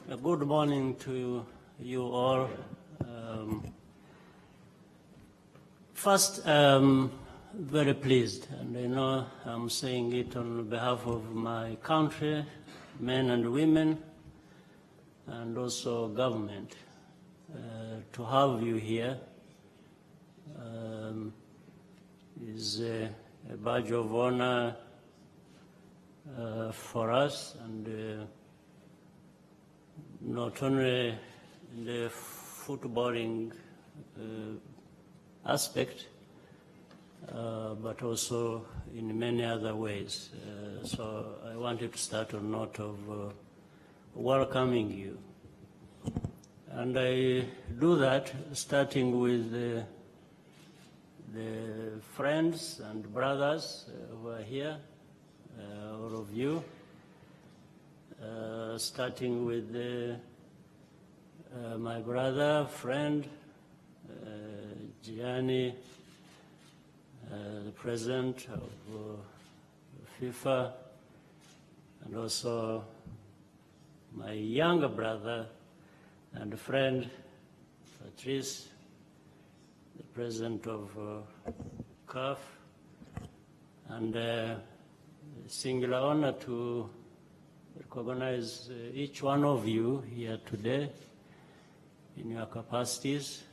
Good morning to you all. First, very pleased, and I know I'm saying it on behalf of my country, men and women, and also government, to have you here is a badge of honor for us, and not only in the footballing aspect, but also in many other ways. So I wanted to start on note of welcoming you. And I do that starting with the friends and brothers who are here, all of you, starting with my brother, friend, Gianni, the president of FIFA, and also my younger brother and friend, Patrice, the president of CAF, and singular honor to recognize each one of you here today in your capacities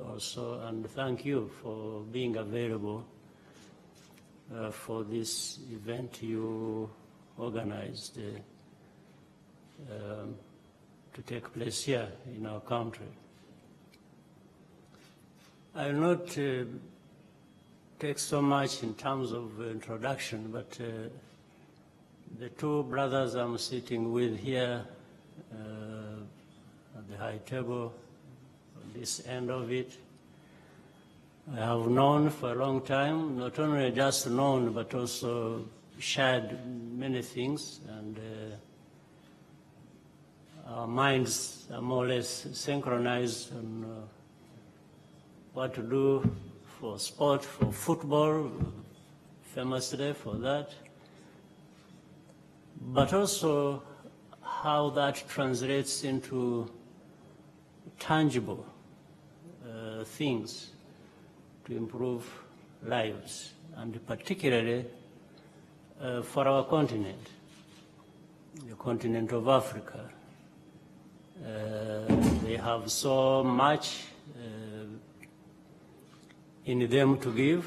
also, and thank you for being available for this event you organized to take place here in our country. I will not take so much in terms of introduction, but the two brothers I'm sitting with here at the high table, on this end of it, I have known for a long time, not only just known, but also shared many things, and our minds are more or less synchronized on what to do for sport, for football, famously for that, but also how that translates into tangible things to improve lives, and particularly for our continent, the continent of Africa. They have so much in them to give,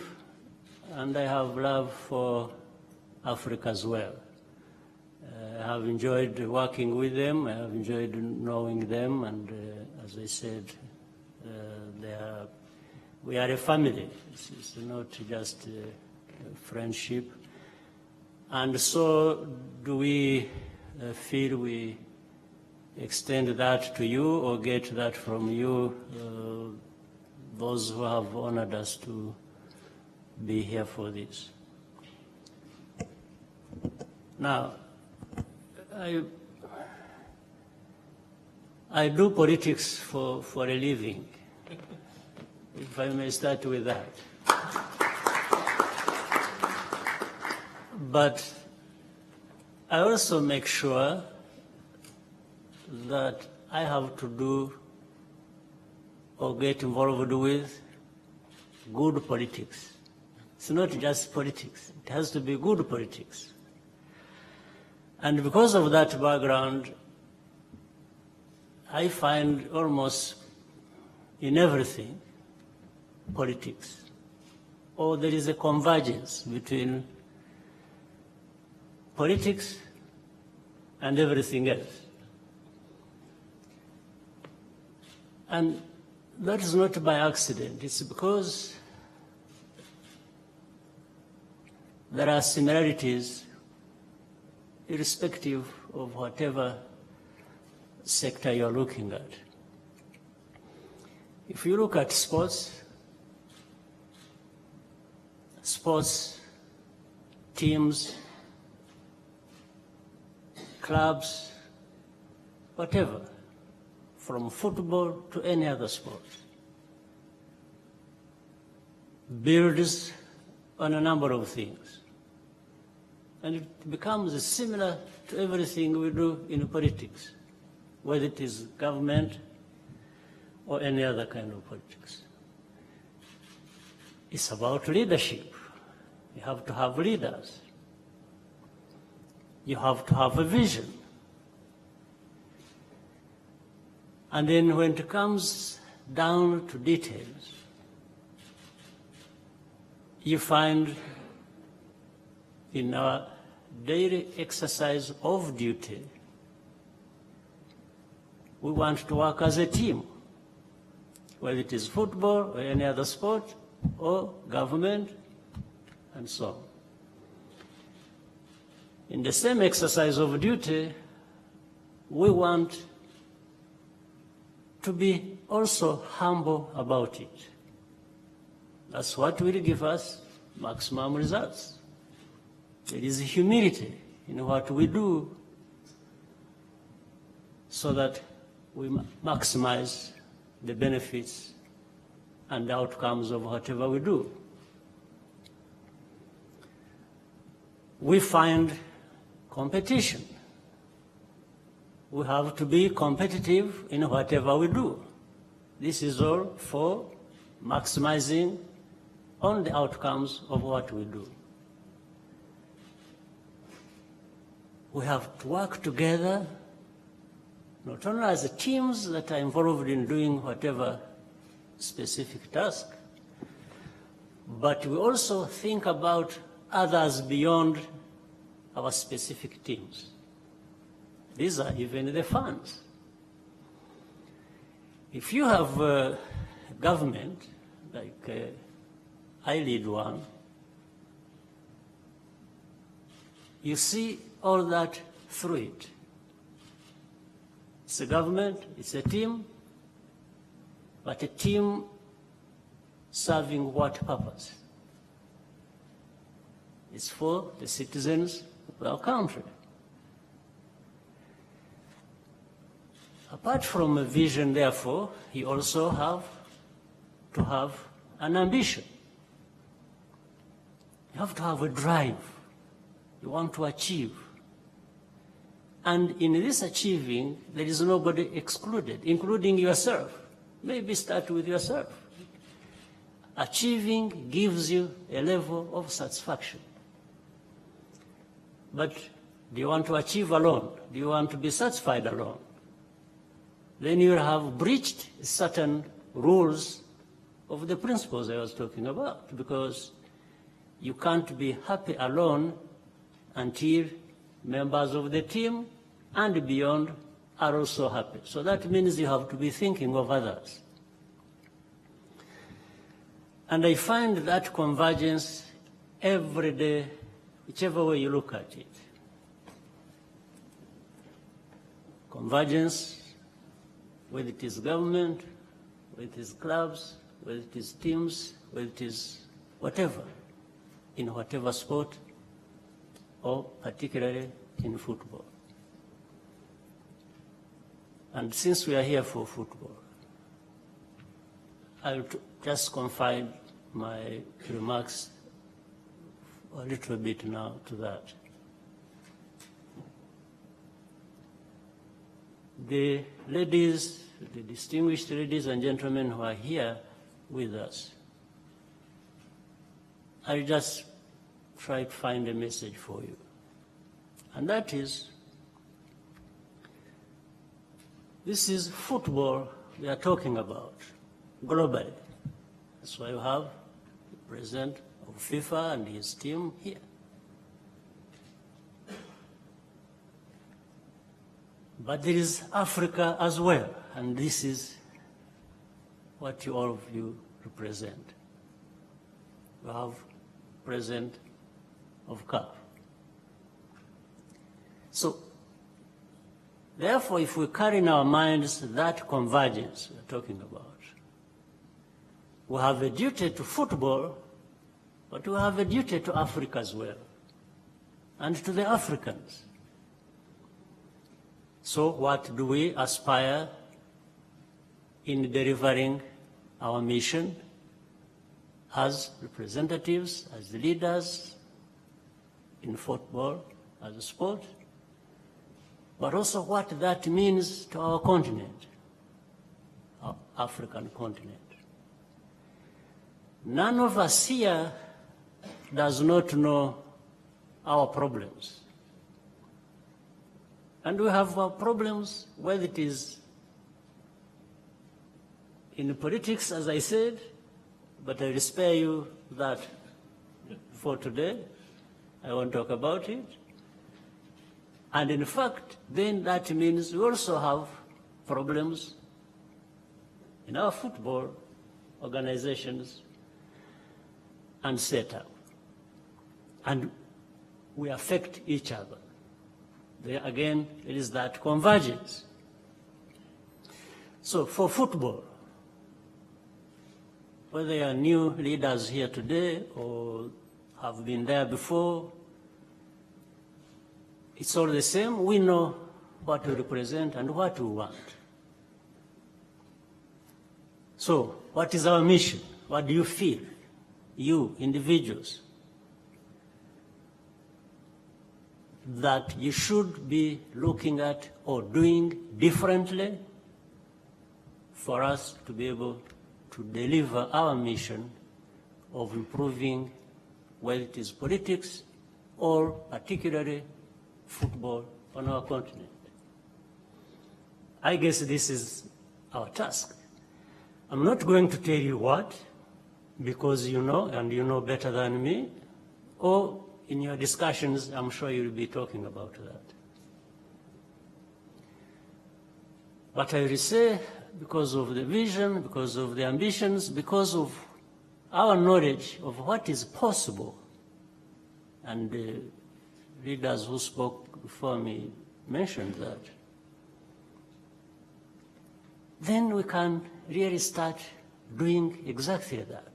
and I have love for Africa as well. I have enjoyed working with them, I have enjoyed knowing them, and as I said, we are a family. It's not just a friendship. And so do we feel we extend that to you or get that from you, those who have honored us to be here for this. Now, I do politics for a living, if I may start with that. But I also make sure that I have to do or get involved with good politics. It's not just politics, it has to be good politics. And because of that background, I find almost in everything politics, or there is a convergence between politics and everything else. And that is not by accident. It's because there are similarities irrespective of whatever sector you're looking at. If you look at sports teams, clubs, whatever, from football to any other sport, builds on a number of things. And it becomes similar to everything we do in politics. whether it is government or any other kind of politics. It's about leadership. You have to have leaders. You have to have a vision. And then when it comes down to details, you find in our daily exercise of duty, we want to work as a team, whether it is football or any other sport or government and so on. In the same exercise of duty, we want to be also humble about it. That's what will give us maximum results. There is humility in what we do so that we maximize the benefits and the outcomes of whatever we do. We find competition. We have to be competitive in whatever we do. This is all for maximizing on the outcomes of what we do. We have to work together, not only as teams that are involved in doing whatever specific task, but we also think about others beyond our specific teams. These are even the fans. If you have a government, like I lead one, you see all that through it. It's a government, it's a team, but a team serving what purpose? It's for the citizens of our country. Apart from a vision, therefore, you also have to have an ambition. You have to have a drive. You want to achieve. And in this achieving, there is nobody excluded, including yourself. Maybe start with yourself. Achieving gives you a level of satisfaction. But do you want to achieve alone? Do you want to be satisfied alone? Then you have breached certain rules of the principles I was talking about, because you can't be happy alone until members of the team and beyond are also happy. So that means you have to be thinking of others. And I find that convergence every day, whichever way you look at it. Convergence, whether it is government, whether it is clubs, whether it is teams, whether it is whatever, in whatever sport, or particularly in football. And since we are here for football, I'll just confine my remarks a little bit now to that. The ladies, the distinguished ladies and gentlemen who are here with us, I'll just try to find a message for you. And that is, this is football we are talking about globally. That's why you have the president of FIFA and his team here. But there is Africa as well, and this is what all of you represent. You have president of CAF. So, therefore, if we carry in our minds that convergence we're talking about, we have a duty to football, but we have a duty to Africa as well, and to the Africans. So what do we aspire in delivering our mission as representatives, as leaders in football, as a sport? but also what that means to our continent, our African continent. None of us here does not know our problems. And we have our problems, whether it is in politics, as I said, but I will spare you that for today. I won't talk about it. And in fact, then that means we also have problems in our football organizations and setup. And we affect each other. There again, it is that convergence. So for football, whether you are new leaders here today or have been there before, it's all the same. We know what we represent and what we want. So what is our mission? What do you feel, you individuals, that you should be looking at or doing differently for us to be able to deliver our mission of improving, whether it is politics or particularly football on our continent? I guess this is our task. I'm not going to tell you what, because you know, and you know better than me, or in your discussions, I'm sure you'll be talking about that. But I will say, because of the vision, because of the ambitions, because of our knowledge of what is possible, and the leaders who spoke before me mentioned that, then we can really start doing exactly that.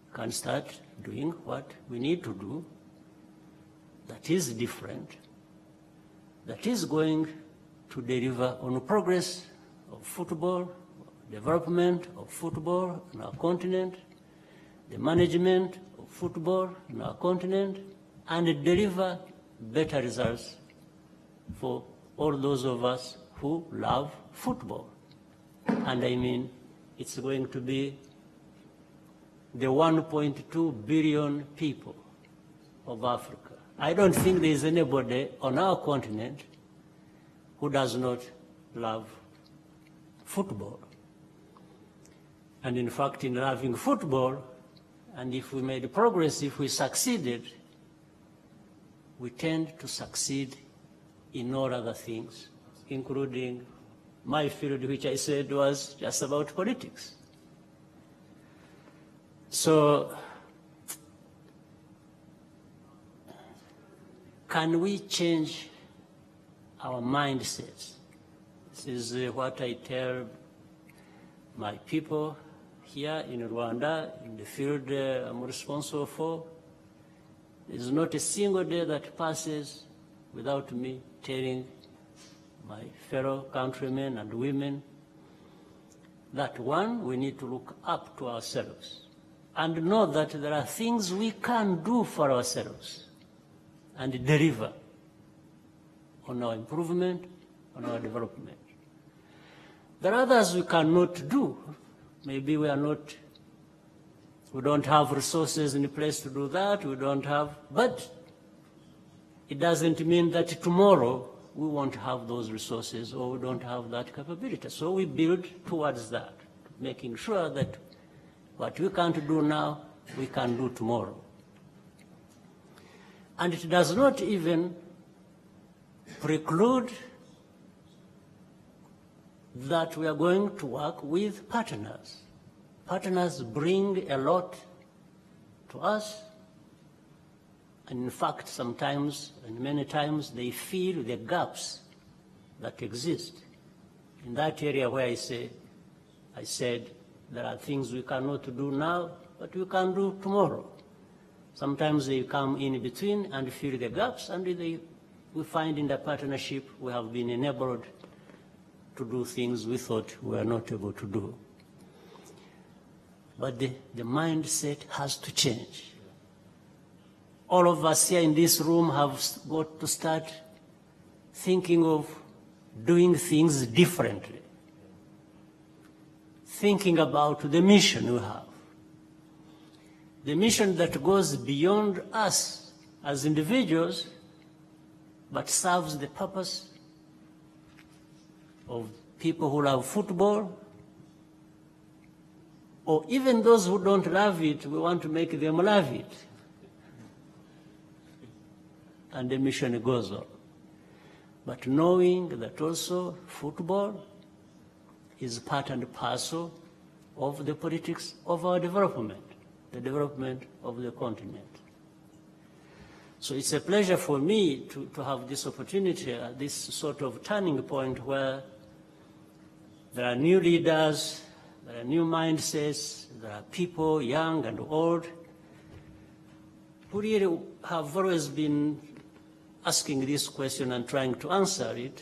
We can start doing what we need to do that is different, that is going to deliver on the progress of football, development of football on our continent, the management of football on our continent, and deliver better results for all those of us who love football. And I mean, it's going to be the 1.2 billion people of Africa. I don't think there is anybody on our continent who does not love football. And in fact, in loving football, and if we made progress, if we succeeded, we tend to succeed in all other things, including my field, which I said was just about politics. So, can we change our mindsets? This is what I tell my people here in Rwanda, in the field I'm responsible for. There's not a single day that passes without me telling my fellow countrymen and women that, one, we need to look up to ourselves and know that there are things we can do for ourselves and deliver on our improvement, on our development. There are others we cannot do. Maybe we don't have resources in place to do that, but it doesn't mean that tomorrow we won't have those resources or we don't have that capability. So we build towards that, making sure that what we can't do now, we can do tomorrow. And it does not even preclude that we are going to work with partners. Partners bring a lot to us. And in fact, sometimes, and many times, they fill the gaps that exist. In that area where I said, there are things we cannot do now, but we can do tomorrow. Sometimes they come in between and fill the gaps, and we find in the partnership we have been enabled to do things we thought we were not able to do. But the mindset has to change. All of us here in this room have got to start thinking of doing things differently, thinking about the mission we have, the mission that goes beyond us as individuals, but serves the purpose of people who love football, or even those who don't love it, we want to make them love it. And the mission goes on. But knowing that also football is part and parcel of the politics of our development, the development of the continent. So it's a pleasure for me to have this opportunity at this sort of turning point where there are new leaders, there are new mindsets, there are people, young and old, who really have always been asking this question and trying to answer it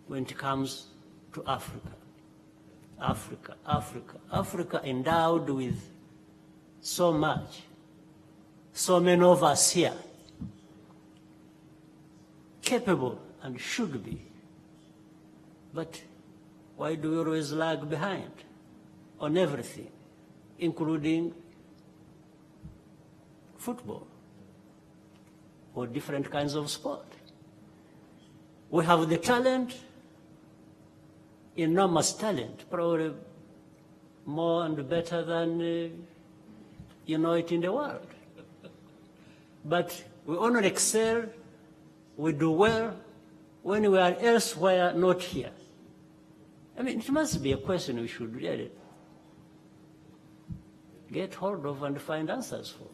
when it comes to Africa. Africa, Africa, Africa endowed with so much, so many of us here, capable and should be. But why do we always lag behind on everything, including football or different kinds of sport? We have the talent, enormous talent, probably more and better than you know it in the world. But we only excel, we do well when we are elsewhere, not here. I mean, it must be a question we should really get hold of and find answers for.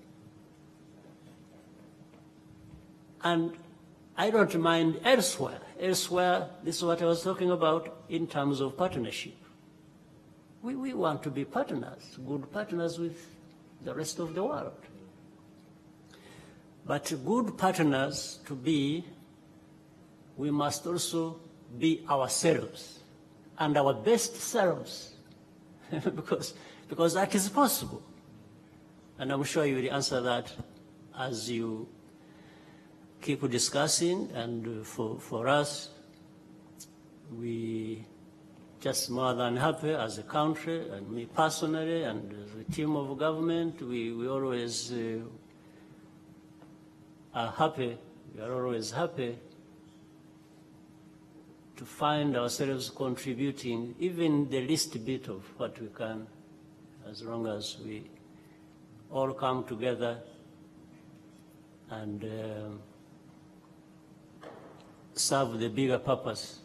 And I don't mind elsewhere. Elsewhere, this is what I was talking about in terms of partnership. We want to be partners, good partners with the rest of the world. But good partners to be, we must also be ourselves and our best selves, because that is possible. And I'm sure you will answer that as you keep discussing. And for us, we just more than happy as a country, and me personally, and as a team of government, we always are happy, we are always happy to find ourselves contributing even the least bit of what we can, as long as we all come together and serve the bigger purpose.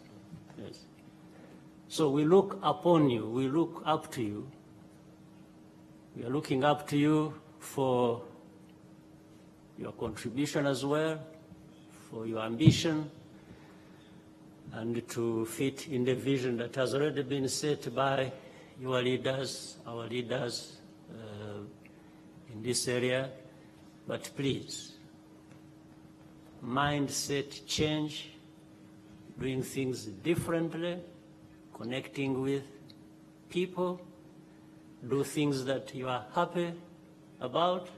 Yes. So we look upon you, we look up to you. We are looking up to you for your contribution as well, for your ambition, and to fit in the vision that has already been set by your leaders, our leaders in this area. But please, mindset change, doing things differently, connecting with people, do things that you are happy about,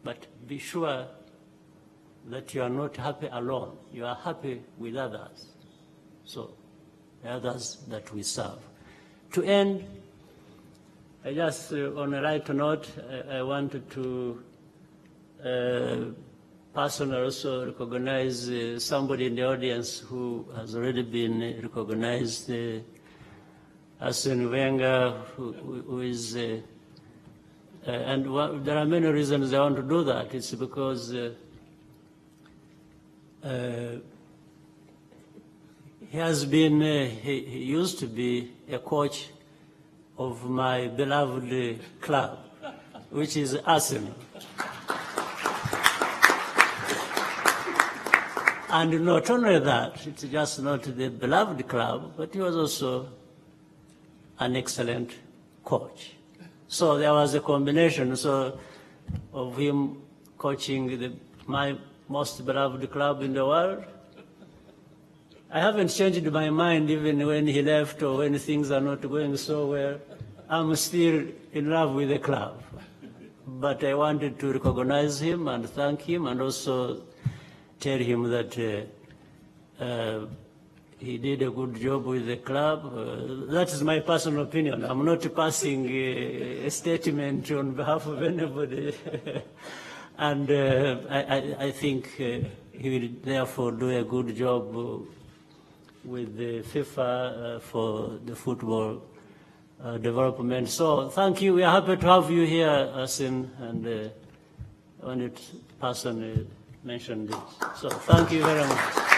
but be sure that you are not happy alone. You are happy with others. So, the others that we serve. To end, I just, on a light note, I wanted to personally also recognize somebody in the audience who has already been recognized, Arsene Wenger, who is, and there are many reasons I want to do that. It's because he has been, he used to be a coach of my beloved club, which is Arsene. And not only that, it's just not the beloved club, but he was also an excellent coach. So there was a combination of him coaching my most beloved club in the world. I haven't changed my mind even when he left or when things are not going so well. I'm still in love with the club. But I wanted to recognize him and thank him and also tell him that he did a good job with the club. That is my personal opinion. I'm not passing a statement on behalf of anybody. And I think he will therefore do a good job with the FIFA for the football development. So thank you. We are happy to have you here, Arsene, and when it person mentioned it. So thank you very much.